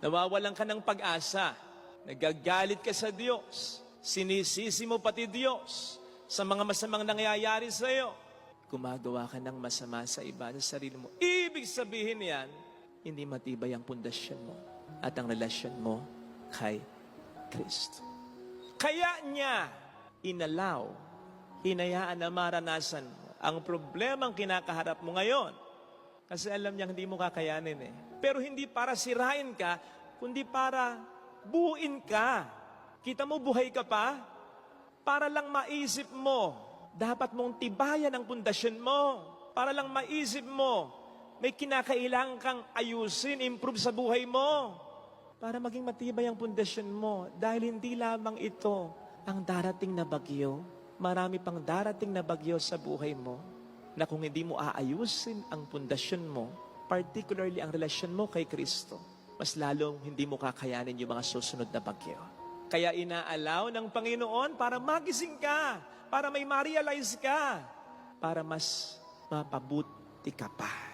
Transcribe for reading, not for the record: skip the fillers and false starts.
Nawawalan ka ng pag-asa. Nagagalit ka sa Diyos. Sinisisi mo pati Diyos sa mga masamang nangyayari sa iyo. Gumagawa ka ng masama sa iba, sa sarili mo. Ibig sabihin yan, hindi matibay ang pundasyon mo at ang relasyon mo kay Kristo. Kaya niya hinayaan na maranasan mo ang problemang kinakaharap mo ngayon. Kasi alam niya hindi mo kakayanin eh. Pero hindi para sirain ka, kundi para buuin ka. Kita mo, buhay ka pa? Para lang maisip mo, dapat mong tibayan ang pundasyon mo. Para lang maisip mo, may kinakailangan kang ayusin, improve sa buhay mo. Para maging matibay ang pundasyon mo. Dahil hindi lamang ito ang darating na bagyo. Marami pang darating na bagyo sa buhay mo na kung hindi mo aayusin ang pundasyon mo, particularly ang relasyon mo kay Kristo, mas lalong hindi mo kakayanin yung mga susunod na bagyo. Kaya inaalaw ng Panginoon para magising ka, para may ma-realize ka, para mas mapabuti ka pa.